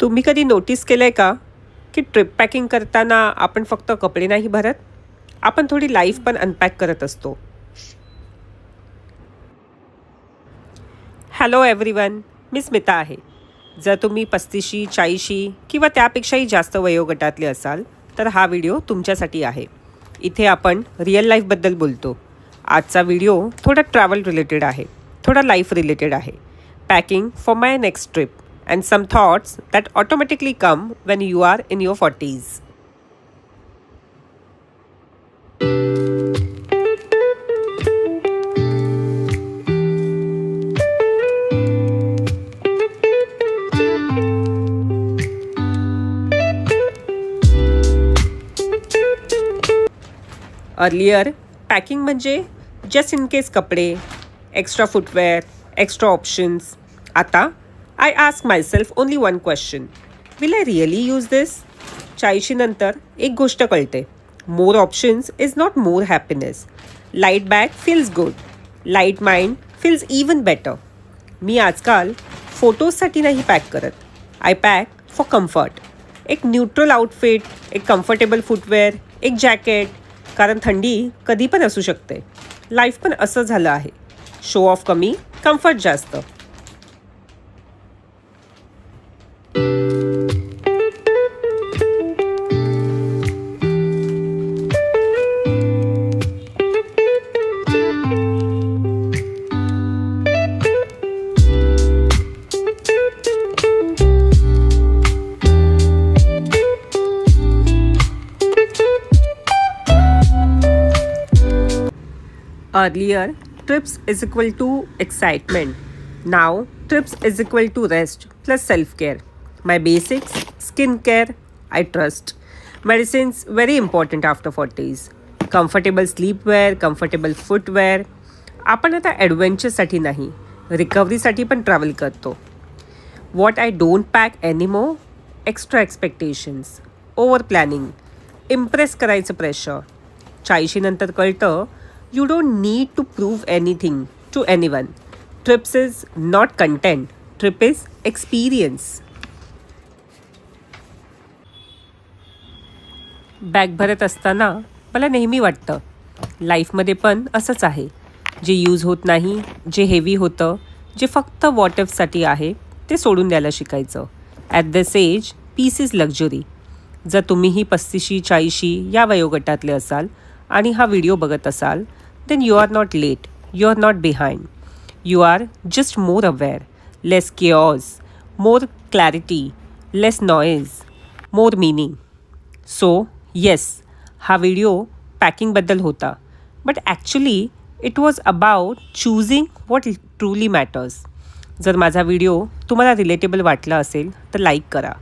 तुम्ही कधी नोटीस केलं आहे का की ट्रिप पॅकिंग करताना आपण फक्त कपडे नाही भरत, आपण थोडी लाईफ पण अनपॅक करत असतो. हॅलो एव्हरीवन, मी स्मिता आहे. जर तुम्ही 35, 40 किंवा त्यापेक्षाही जास्त वयोगटातले असाल तर हा व्हिडिओ तुमच्यासाठी आहे. इथे आपण रिअल लाईफबद्दल बोलतो. आजचा व्हिडिओ थोडा ट्रॅव्हल रिलेटेड आहे, थोडा लाईफ रिलेटेड आहे. Packing for my next trip and some thoughts that automatically come when you are in your 40s. Earlier packing म्हणजे जस्ट इन केस कपडे, एक्स्ट्रा फुटवेअर, एक्स्ट्रा ऑप्शन्स. आता I ask myself only one question. Will I really use this? 40 नंतर एक गोष्ट कळते. More options is not more happiness. Light bag feels good. Light mind feels even better. मी आजकाल फोटोजसाठी नाही pack करत. I pack for comfort. एक neutral outfit, एक comfortable footwear, एक जॅकेट. कारण थंडी कधी पण असू शकते. लाईफ पण असं झालं आहे. शो ऑफ कमी, कम्फर्ट जास्त. Earlier, trips is equal to excitement. Now, trips is equal to rest plus self-care. My basics, skincare, I trust. Medicines, very important after 40s. Comfortable sleepwear, comfortable footwear. आपण आता ॲडव्हेंचरसाठी नाही, रिकव्हरीसाठी पण travel करतो. What I don't pack anymore? Extra expectations, over planning, impress करायचं pressure. 40 नंतर कळतं you don't need to prove anything to anyone. Trips is not content. Trip is experience. Bag भरत असताना मला नेहमी वाटतं लाईफमध्ये पण असंच आहे. जे यूज होत नाही, जे हेवी होतं, जे फक्त वॉट इफसाठी आहे ते सोडून द्यायला शिकायचं. At this age peace is luxury. जर तुम्हीही 35, 40 या वयोगटातले असाल आणि हा व्हिडिओ बघत असाल, then you are not late, you are not behind. You are just more aware, less chaos, more clarity, less noise, more meaning. So, yes, हा video पॅकिंगबद्दल होता, but actually it was about choosing what truly matters. जर माझा video तुम्हाला relatable वाटला असेल तर like करा,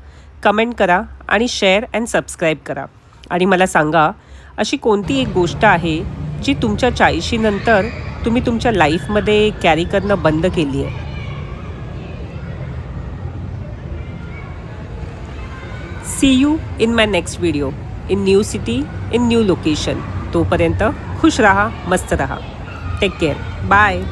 comment करा आणि शेअर अँड सबस्क्राईब करा. आणि मला सांगा अशी कोणती एक गोष्ट आहे जी तुमच्या 40 नंतर तुम्ही तुमच्या लाईफमध्ये कॅरी करणं बंद केली आहे. See you in my next video, in new city, in new location. तोपर्यंत खुश राहा, मस्त राहा. Take care. बाय.